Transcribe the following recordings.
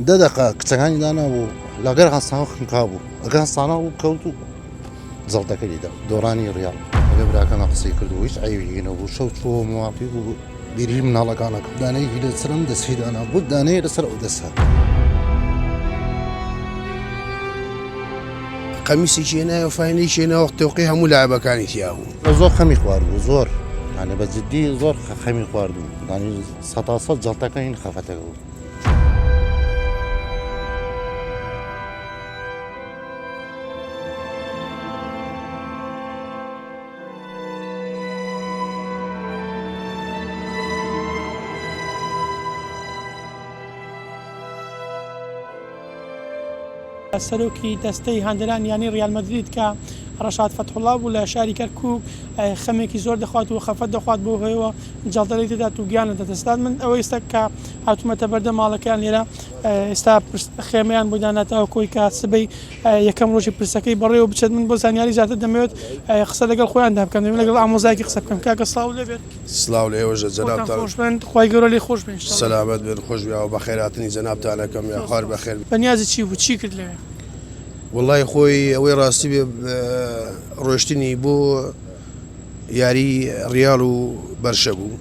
دقيقة كتغاني دانا و لاغر غنصاو خنقابو غنصاناو كوتو زلطة كليدا دوراني ريال قبل كان قصي كردو ويش عيوينا وشوتو موافق بيري من الله كان داني يد سرم دسيد انا بود داني رسر ودسها قميصي شينا وفايني شينا وقت توقيها ملاعبة كانت ياهو زور خمي خواردو زور يعني بجدي زور خمي خواردو يعني سطاسات زلطة كاين خفتها سەرۆکی دەستەی هەندەران یانی ریال مەدرید کە ڕەشاد فەتحوڵڵا بوو لە شاری کەرکووک خەمێکی زۆر دەخوات و خەفەت دەخوات بۆ هۆیەوە جەڵتەی تێدات و گیانە دەدەستات من ئەوە ئێستا کە هاتوومەتە بەردە ماڵەکەیان لێرە ئێستا خێمەیان بۆ داناتەوە کۆی کە سبەی یەکەم ڕۆژی پرسەکەی بەڕێوە بچێت من بۆ زانیاری زیاتر دەمەوێت قسە لەگەڵ خۆیاندا بکەم دەمێت لەگەڵ ئامۆزایەکی قسە بکەم کاکە سڵاو لێبێت سلااو لێوەژە جەنابتان خۆشبن خۆی گەورە لێ خۆش بێن سەلامەت بن خۆش بیاوە بە خێراتنی جەنابتانەکەم یا خوار بەخێر بەنیازی چی بوو چی کرد لەوێ والله خۆی ئەوەی ڕاستی بێ ڕۆشتنی بۆ یاری ڕیال و بەرشە بوو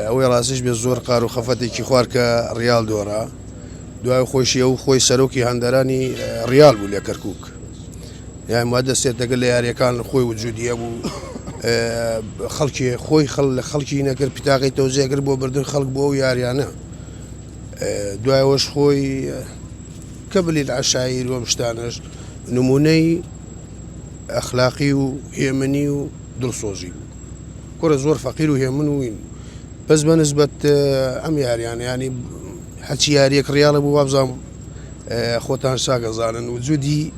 ئەوەی ڕاستیش بێ زۆر قار و خەفەتێکی خوار کە ڕیال دۆڕا دوای خۆشی ئەو خۆی سەرۆکی هەندەرانی ڕیال بوو لە کەرکووک یان وا دەستێت دەگەل لە یاریەکان خۆی وجودیە بوو خەڵکی خۆی لە خەڵکی نەکرد پیتاقی تەوزێگر بۆ بردن خەڵک بۆ ئەو یاریانە دوایەوەش خۆی قبل العشاير ومشتانش نموني أخلاقي وهيمني ودلصوزي كرة زور فقير وهيمن وين بس بنسبة أميار يعني حتى ياريك ريال أبو وابزام خوتان ساقا زانن وجودي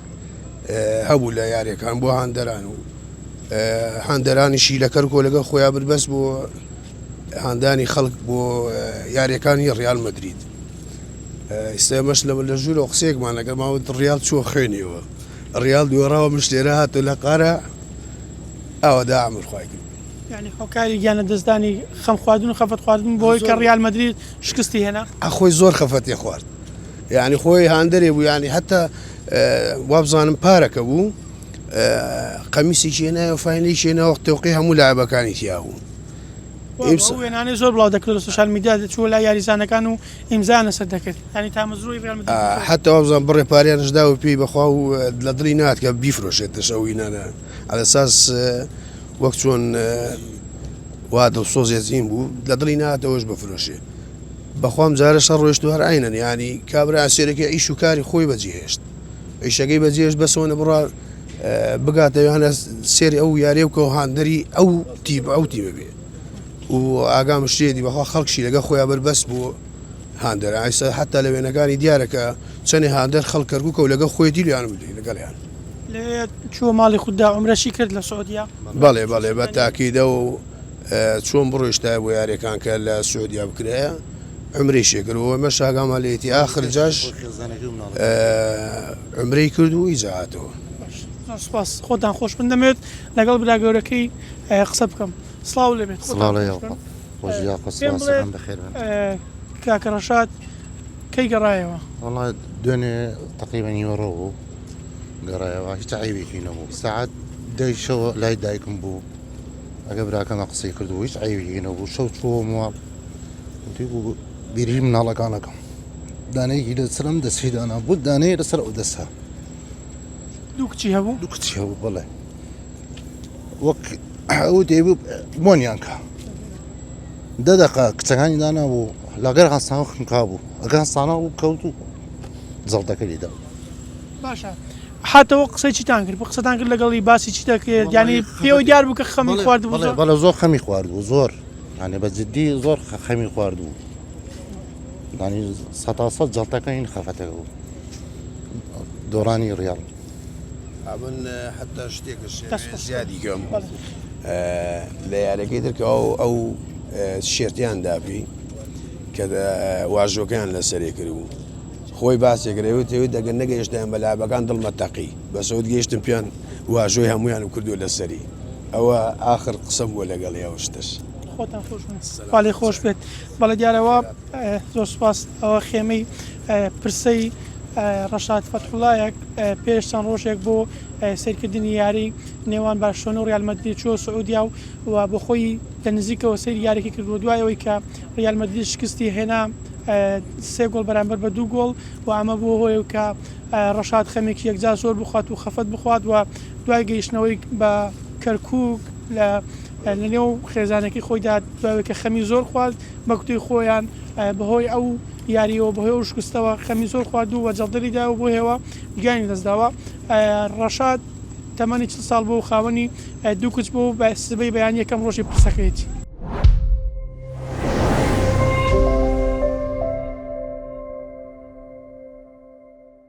هبو لا ياريك عن بو هاندرانو هاندراني شي لكركو لقا خويا بس بو هانداني خلق بو ياريكاني ريال مدريد استمش لما الجول وقسيك معنا كما هو الريال شو خيني هو الريال دوراه مش ليرات ولا قارع او داعم الخوايك يعني حكاري جانا دزداني خم خواردون خفت خواردون بوي كريال مدريد شكستي هنا اخوي زور خفت يا خوارد يعني خوي هاندري ابو يعني حتى وابزان مبارك ابو قميصي شينا وفايني شينا وقت توقيها ملاعبه كانت ياهو يعني زور بلاو دەکرێت لە سوشال میدیا چوو لا یاریزانەکان و ئیمزانە سەر دەکرد ینی تامەزروی ڕیال مەدرید حتى وابزان بڕێ پاریانش دا و پێی بەخوا و لە دڵی نات کە بیفرۆشێتە شەوینانە على اساس وەک چۆن وا دڵسۆزێتین بوو لە دڵی ناتەوەش بفرۆشێ بەخوام جارە شەڕ ڕۆیشت و هەر عینەن ینی کابرا سێرەکە ئیش و کاری خۆی بەجێهێشت ئیشەکەی بەجێهێشت بەسەوە بڕا بگاتەوە سێری ئەو یاریە بکەوە هاندەری ئەو تیمە بێ و ئاگام شتێتی بەخوا خەڵکشی لەگە خۆیان بەربەست بوو هاندەر ئایستا حتا لە وێنەکانی دیارەکە چەندی هاندەر خەڵک کەرکووکە و لەگە خۆی دیلیان بدەی لەگەڵیان لێ چووە ماڵی خوددا عومرەشی کرد لە سعودیا بەڵێ بە تاکیدە و چۆن بڕۆیشتای بۆ یاریەکان کە لە سعودیا بکرێە عمرێشی کردەوە مەش ئاگاماڵێتی ئاخر جاش عمرەی کرد و ئیجاهاتەوە سپاس خۆتان خۆش من دەمەوێت لەگەڵ برا گەورەکەی قسە بکەم سڵاو لێبێت سڵاو لێ خۆشیاقە سپاسەکەم بەخێر کاکە ڕەشاد کەی گەڕایەوە والله دوێنێ تقریبا نیوەڕۆ بوو گەڕایەوە هیچ عیبێکی نەبوو ساعات دەی شەوە لای دایکم بوو ئەگە براکەمە قسەی کردو هیچ عیبێکی نەبوو شەو چووە ماڵ وتی بوو بیری مناڵەکانەکەم دانەیەکی لەسرم دەسیدانا بود دانەیە لەسەر ئەو دەسا دوو کچی هەبوو دوو کچی هەبوو بەڵێ وەک ئەو دەیبوو بۆنیان کە دقيقة کچەکانی دانا بوو لاگەر غەنساو خنقا بوو ئەگە هەنسانە بوو کەوت و زەڵتەکە لێدا باشە هاتەوە قسەی چیتان کرد بە قسەتان کرد لەگەڵی باسی چی دەکرێت ینی پێوە دیار بوو کە خەمی خواردبوو بەڵێ زۆر خەمی خواردبوو زۆر ینی بەجددی زۆر خەمی خواردبوو ینی سەتاسەد جەڵتەکەی خەفەتەکە بوو دۆڕانی ڕیال من حتى شتێکش زیادی کەم لە یاریەکەی تر کە ئەو شێرتیان دابی کە واژۆکەیان لەسەرێ کرد بوو خۆی باسێکرێت تێوت دەگەن نەگەیشتیان بەلابەکان دڵمەتەقی بەسەوت گەیشتم پیان واژۆی هەمویانم کردو لەسەری ئەوە آخر قسەم بووە لەگەڵی ئەو شتش خۆتان خۆش خاڵی خۆش بێت بەڵێ دیارەوە زۆر سپاس ئەوە خێمەی پرسەی ڕەشاد فەتحوڵایەک پێش چەند ڕۆژێک بۆ سیرکردنی یاری نێوان بارشۆنە و ڕیال مەدرید چوە سعودیا و بۆ خۆی لە نزیکەوە سەیری یاریکی کردووە دوایەوەی کە ڕیال مەدرید شکستی هێنا 3 گۆڵ بەرامبەر بە 2 گۆڵ و ئەمە بۆ هۆی کە ڕەشاد خەمێکی یەکجار زۆر بخوات و خەفەت بخوات و دوای گەیشتنەوەی بە کەرکووک لە نێو خێزانێکی خۆیدا دوای کە خەمی زۆر خوارد بە کوتوی خۆیان بەهۆی ئەو یاریەوە بەهۆی ئەو شکستەوە خەمی زۆر خواردوو و جەڵدەریدا و بۆ هێوە گیانی دەستداوە ڕەشاد تەمەنی 40 ساڵ بۆ و خاوەنی 2 کچ بۆ سبەی بەیان یەکەم ڕۆژی پرسەکەیەتی